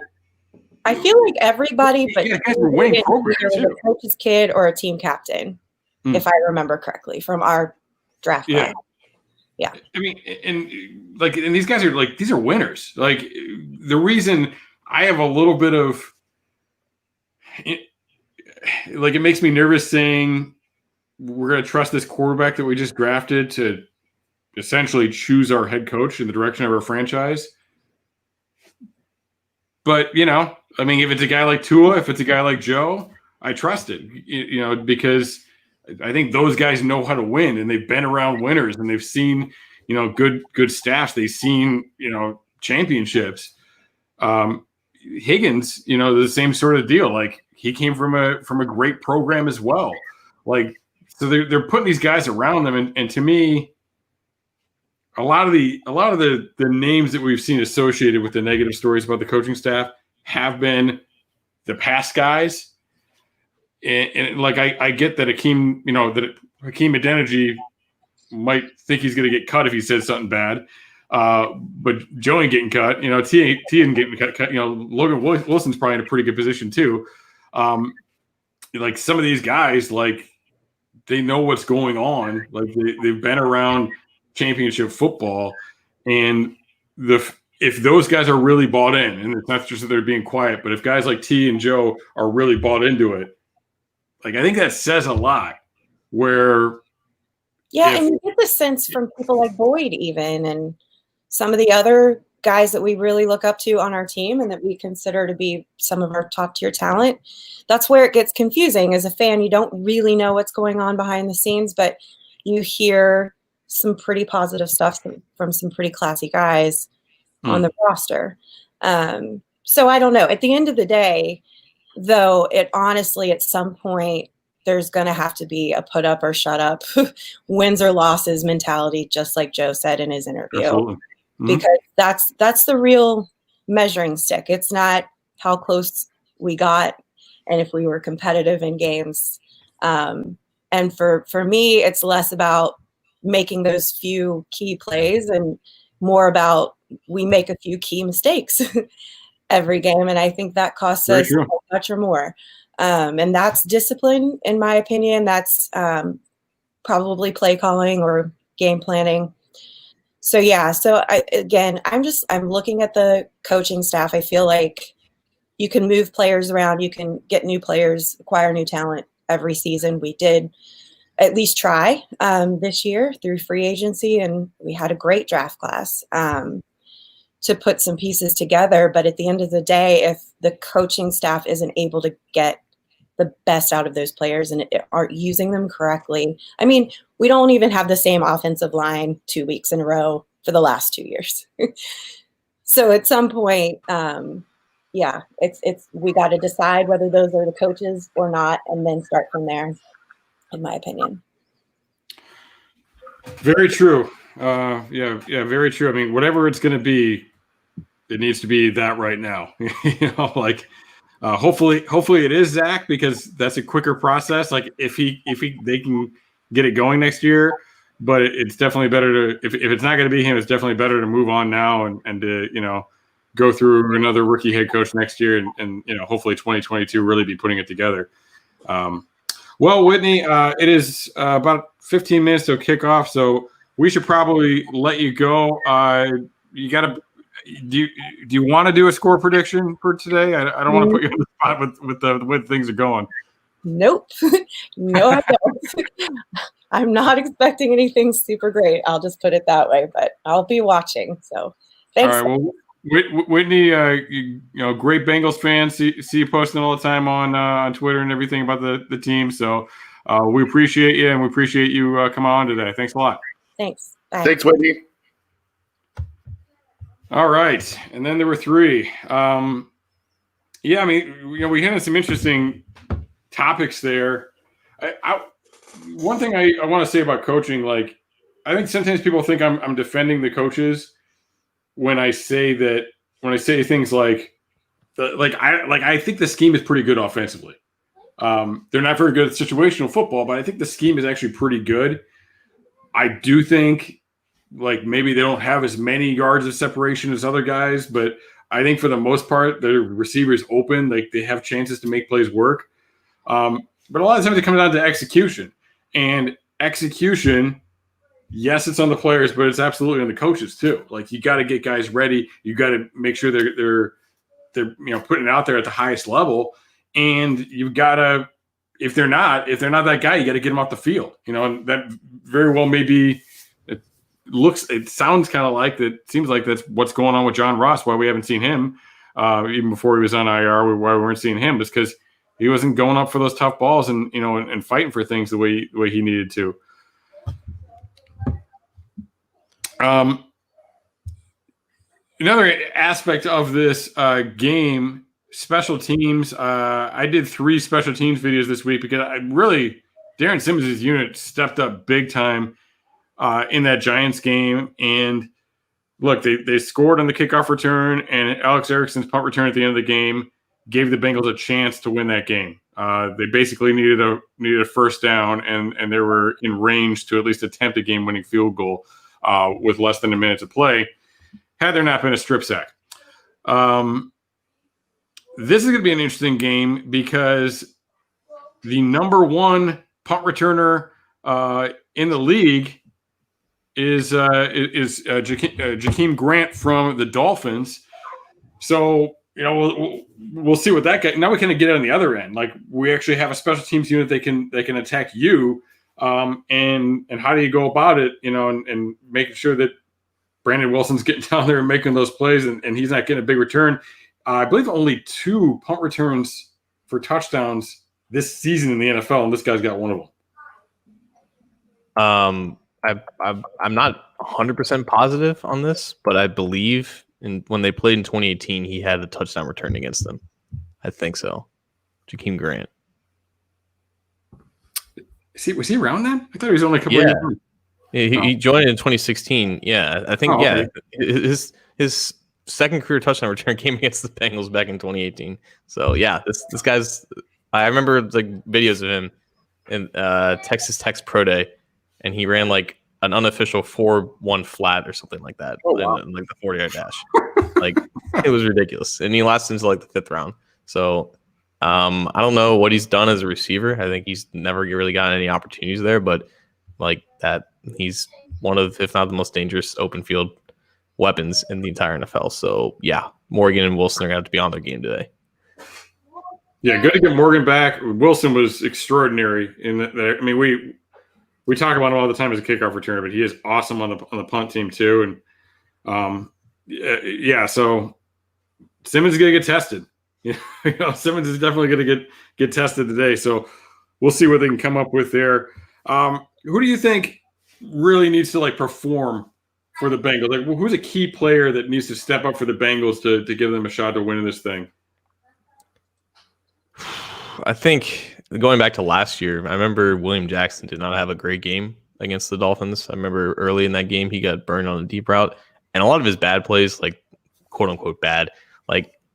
I feel like everybody, but guys were winning programs too. A coach's kid or a team captain, if I remember correctly, from our draft class. Yeah. I mean, and these guys are like, these are winners. Like, the reason I have a little bit of, like, it makes me nervous saying we're going to trust this quarterback that we just drafted to essentially choose our head coach in the direction of our franchise. But, I mean, if it's a guy like Tua, if it's a guy like Joe, I trust it, because I think those guys know how to win, and they've been around winners, and they've seen, good staffs. They've seen, championships. Higgins, the same sort of deal. Like, he came from a great program as well. Like, so they're putting these guys around them, and to me, a lot of the names that we've seen associated with the negative stories about the coaching staff have been the past guys. And like, I get that Hakeem Adeniji might think he's going to get cut if he says something bad. But Joe ain't getting cut. T ain't getting cut. Logan Wilson's probably in a pretty good position too. Like, some of these guys, like, they know what's going on. Like, they've been around championship football, and if those guys are really bought in, and it's not just that they're being quiet, but if guys like T and Joe are really bought into it, like, I think that says a lot. Where and you get the sense from people like Boyd, even, and some of the other guys that we really look up to on our team and that we consider to be some of our top tier talent. That's where it gets confusing. As a fan, you don't really know what's going on behind the scenes, but you hear some pretty positive stuff from some pretty classy guys on the roster. So I don't know. At the end of the day, though, it honestly, at some point, there's going to have to be a put up or shut up, wins or losses mentality, just like Joe said in his interview. Absolutely. Because that's the real measuring stick. It's not how close we got and if we were competitive in games. And for me, it's less about making those few key plays and more about we make a few key mistakes every game. And I think that costs us so much or more. And that's discipline, in my opinion. That's probably play calling or game planning. So I'm looking at the coaching staff. I feel like you can move players around, you can get new players, acquire new talent every season. We did at least try this year through free agency, and we had a great draft class to put some pieces together. But at the end of the day, if the coaching staff isn't able to get the best out of those players and aren't using them correctly, I mean, we don't even have the same offensive line 2 weeks in a row for the last 2 years. So at some point, it's we got to decide whether those are the coaches or not, and then start from there, in my opinion. Very true. Very true. I mean, whatever it's going to be, it needs to be that right now. Hopefully it is Zach, because that's a quicker process. Like if they can get it going next year, but it's definitely better to, if it's not going to be him, it's definitely better to move on now and to, go through another rookie head coach next year and hopefully 2022 really be putting it together. Well, Whitney, it is about 15 minutes to kickoff, so we should probably let you go. You got to. Do you want to do a score prediction for today? I don't want to put you on the spot with the way things are going. Nope. No, I don't. I'm not expecting anything super great. I'll just put it that way, but I'll be watching. So thanks. All right. Well, Whitney, great Bengals fan. See you posting all the time on Twitter and everything about the team. So we appreciate you, and we appreciate you coming on today. Thanks a lot. Thanks. Bye. Thanks, Whitney. All right, and then there were three. We hit on some interesting topics there. One thing I want to say about coaching, I think sometimes people think I'm defending the coaches when I say things like I think the scheme is pretty good offensively. They're not very good at situational football, but I think the scheme is actually pretty good. I do think maybe they don't have as many yards of separation as other guys, but I think for the most part, their receivers open, they have chances to make plays work. But a lot of times it comes down to execution. And execution, yes, it's on the players, but it's absolutely on the coaches too. You got to get guys ready. You got to make sure they're putting it out there at the highest level. And you've got to, if they're not that guy, you got to get them off the field. And that very well may be. It sounds kind of like that. Seems like that's what's going on with John Ross. Why we haven't seen him even before he was on IR. Why we weren't seeing him is because he wasn't going up for those tough balls and and fighting for things the way he needed to. Another aspect of this game, special teams. I did 3 special teams videos this week because Darren Simmons' unit stepped up big time in that Giants game. And look, they scored on the kickoff return, and Alex Erickson's punt return at the end of the game gave the Bengals a chance to win that game. They basically needed a first down, and they were in range to at least attempt a game-winning field goal with less than a minute to play, had there not been a strip sack. This is going to be an interesting game because the number 1 punt returner in the league is Jakeem Grant from the Dolphins. So we'll see what that guy. Now we kind of get it on the other end. We actually have a special teams unit they can attack you. And how do you go about it? And making sure that Brandon Wilson's getting down there and making those plays, and he's not getting a big return. I believe only 2 punt returns for touchdowns this season in the NFL, and this guy's got one of them. I'm not 100% positive on this, but I believe when they played in 2018, he had a touchdown return against them. I think so. Jakeem Grant. Was he around then? I thought he was only a couple of years old. He joined in 2016. Yeah, I think. Okay. His second career touchdown return came against the Bengals back in 2018. So yeah, this guy's. I remember videos of him in Texas Tech's Pro Day, and he ran an unofficial 4.1 flat or something like that, in the 40-yard dash. It was ridiculous, and he lasted until the 5th round. So I don't know what he's done as a receiver. I think he's never really gotten any opportunities there, but that He's one of, if not the most dangerous open field weapons in the entire NFL. So, yeah, Morgan and Wilson are going to have to be on their game today. Yeah, good to get Morgan back. Wilson was extraordinary in that. I mean, we talk about him all the time as a kickoff returner, but he is awesome on the punt team too. And so Simmons is going to get tested. Simmons is definitely going to get tested today. So we'll see what they can come up with there. Who do you think really needs to perform for the Bengals? Who's a key player that needs to step up for the Bengals to give them a shot to win this thing? I think going back to last year, I remember William Jackson did not have a great game against the Dolphins. I remember early in that game, he got burned on a deep route. And a lot of his bad plays, quote unquote bad,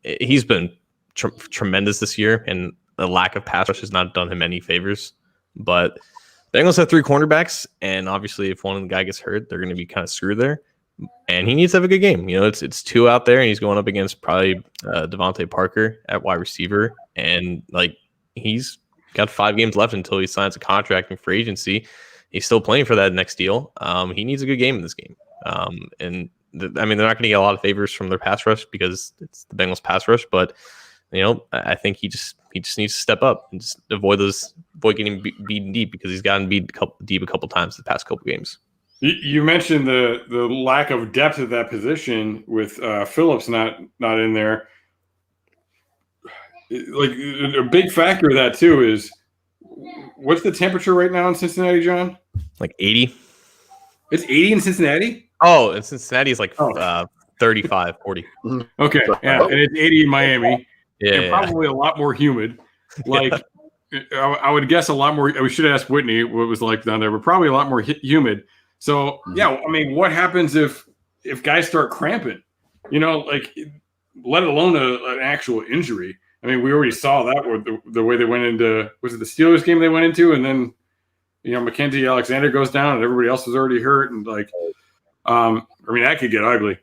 he's been tremendous this year. And the lack of pass rush has not done him any favors. But Bengals have 3 cornerbacks. And obviously, if one of the guy gets hurt, they're going to be kind of screwed there. And he needs to have a good game. It's 2 out there, and he's going up against probably Devontae Parker at wide receiver. And he's got 5 games left until he signs a contract in free agency. He's still playing for that next deal. He needs a good game in this game. They're not going to get a lot of favors from their pass rush because it's the Bengals pass rush. But I think he just needs to step up and just avoid getting beaten deep, because he's gotten beat deep a couple times the past couple games. You mentioned the lack of depth at that position with Phillips not in there. A big factor of that too is, what's the temperature right now in Cincinnati, John? 80. It's 80 in Cincinnati? Oh, in Cincinnati is 35, 40. Okay, yeah, and it's 80 in Miami. Yeah, probably a lot more humid. I would guess a lot more. We should have asked Whitney what it was like down there, but probably a lot more humid. So, what happens if guys start cramping? Let alone an actual injury. I mean, we already saw that with the way they went into, was it the Steelers game they went into? And then, Mackenzie Alexander goes down and everybody else was already hurt. And that could get ugly.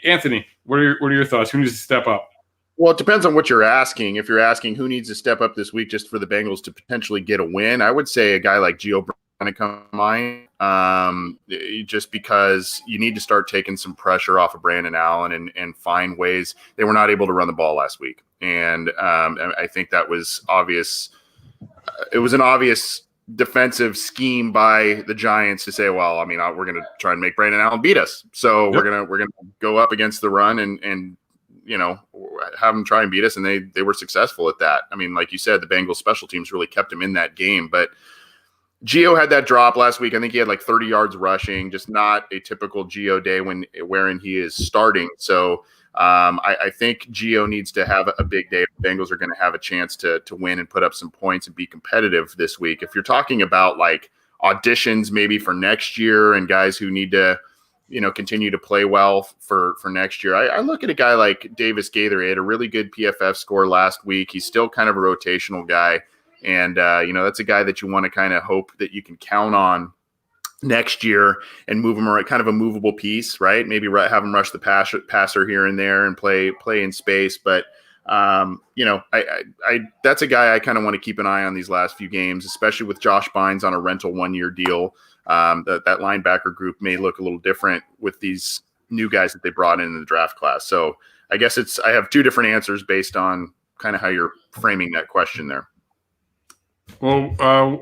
Anthony, what are your thoughts? Who needs to step up? Well, it depends on what you're asking. If you're asking who needs to step up this week just for the Bengals to potentially get a win, I would say a guy like Gio Brown to come to mind, just because you need to start taking some pressure off of Brandon Allen and find ways. They were not able to run the ball last week. And I think that was obvious. It was an obvious defensive scheme by the Giants to say, well, we're going to try and make Brandon Allen beat us. So we're going to go up against the run and have them try and beat us. And they were successful at that. Like you said, the Bengals special teams really kept him in that game, but Gio had that drop last week. I think he had 30 yards rushing, just not a typical Gio day wherein he is starting. So I think Gio needs to have a big day. The Bengals are going to have a chance to win and put up some points and be competitive this week. If you're talking about auditions maybe for next year and guys who need to, continue to play well for next year, I look at a guy like Davis Gaither. He had a really good PFF score last week. He's still kind of a rotational guy. And, that's a guy that you want to kind of hope that you can count on next year and move him around, kind of a movable piece, right? Maybe have him rush the passer here and there and play in space. But, that's a guy I kind of want to keep an eye on these last few games, especially with Josh Bynes on a rental 1-year deal. That linebacker group may look a little different with these new guys that they brought in the draft class. So I guess I have 2 different answers based on kind of how you're framing that question there. Well,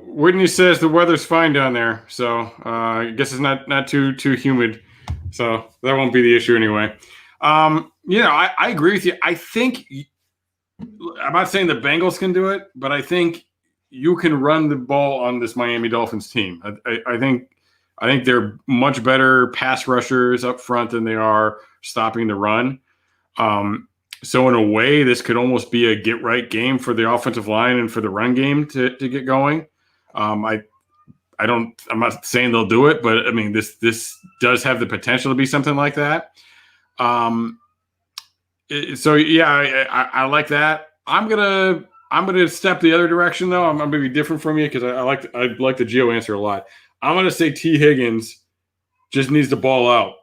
Whitney says the weather's fine down there, so I guess it's not too humid, so that won't be the issue anyway. I agree with you. I think I'm not saying the Bengals can do it, but I think you can run the ball on this Miami Dolphins team. I think they're much better pass rushers up front than they are stopping the run. So in a way, this could almost be a get-right game for the offensive line and for the run game to get going. I'm not saying they'll do it, but this does have the potential to be something like that. I like that. I'm gonna step the other direction though. I'm gonna be different from you because I like the Gio answer a lot. I'm gonna say T. Higgins just needs to ball out.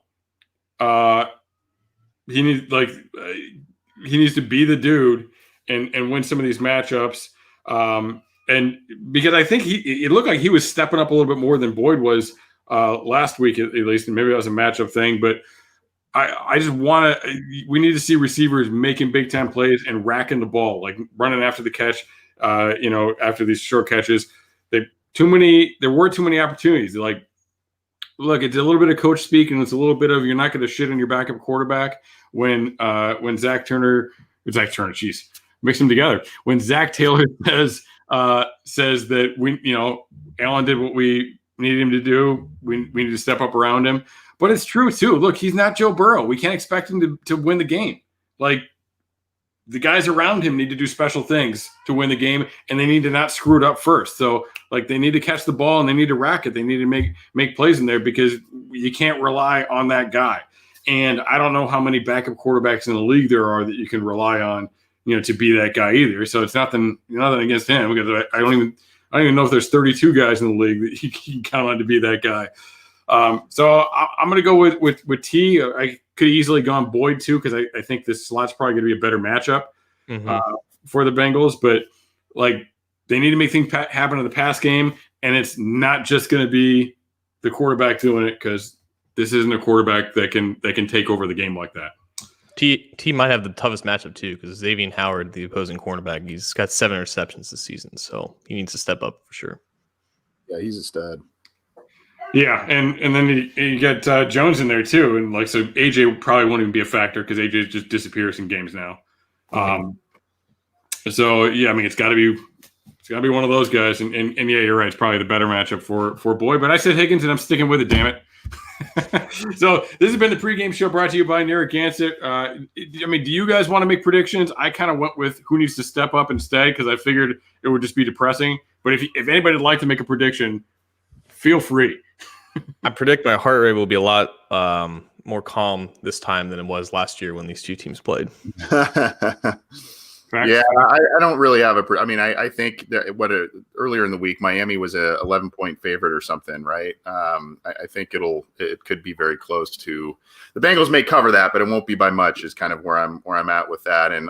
He needs to be the dude and win some of these matchups. And because I think it looked like he was stepping up a little bit more than Boyd was last week at least, and maybe that was a matchup thing, but I just want to. We need to see receivers making big time plays and racking the ball, like running after the catch. After these short catches, there were too many opportunities. Like, look, it's a little bit of coach speak, and it's a little bit of you're not going to shit on your backup quarterback when Zach Turner, geez, mix them together. When Zach Taylor says that Allen did what we needed him to do, we need to step up around him. But it's true too. Look, he's not Joe Burrow. We can't expect him to win the game. Like, the guys around him need to do special things to win the game, and they need to not screw it up first. So, like, they need to catch the ball and they need to rack it. They need to make plays in there because you can't rely on that guy. And I don't know how many backup quarterbacks in the league there are that you can rely on, to be that guy either. So it's nothing against him, because I don't even know if there's 32 guys in the league that you can count on to be that guy. So I'm going to go with T. I could have easily gone Boyd too, because I think this slot's probably going to be a better matchup for the Bengals. But like, they need to make things happen in the pass game, and it's not just going to be the quarterback doing it, because this isn't a quarterback that can take over the game like that. T might have the toughest matchup too, because Xavier Howard, the opposing cornerback, he's got 7 interceptions this season, so he needs to step up for sure. Yeah, he's a stud. Yeah, and then you get Jones in there too, and like, so AJ probably won't even be a factor because AJ just disappears in games now. So yeah, I mean, it's got to be one of those guys, and yeah, you're right, it's probably the better matchup for Boyd. But I said Higgins, and I'm sticking with it. Damn it. So this has been the pregame show brought to you by Narragansett. I mean, do you guys want to make predictions? I kind of went with who needs to step up instead, because I figured it would just be depressing. But if anybody would like to make a prediction, feel free. I predict my heart rate will be a lot more calm this time than it was last year when these two teams played. Yeah, I don't really have I think that earlier in the week, Miami was a 11-point favorite or something, right? I think it could be very close to the Bengals may cover that, but it won't be by much is kind of where I'm at with that. And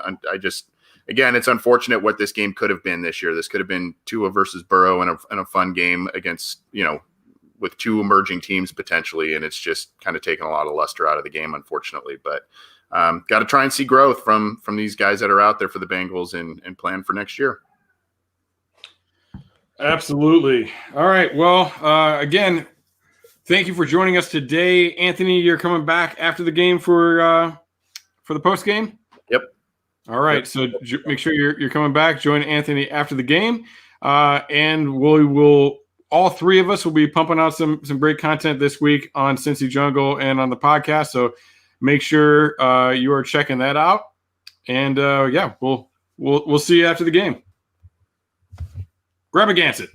again, it's unfortunate what this game could have been this year. This could have been Tua versus Burrow in a fun game against, with two emerging teams potentially, and it's just kind of taken a lot of luster out of the game, unfortunately. But got to try and see growth from these guys that are out there for the Bengals and plan for next year. Absolutely. All right. Well, again, thank you for joining us today, Anthony. You're coming back after the game for the post game. Yep. All right. So make sure you're coming back. Join Anthony after the game, and we will. All three of us will be pumping out some great content this week on Cincy Jungle and on the podcast. So make sure you are checking that out. And we'll see you after the game. Grab a Gansett.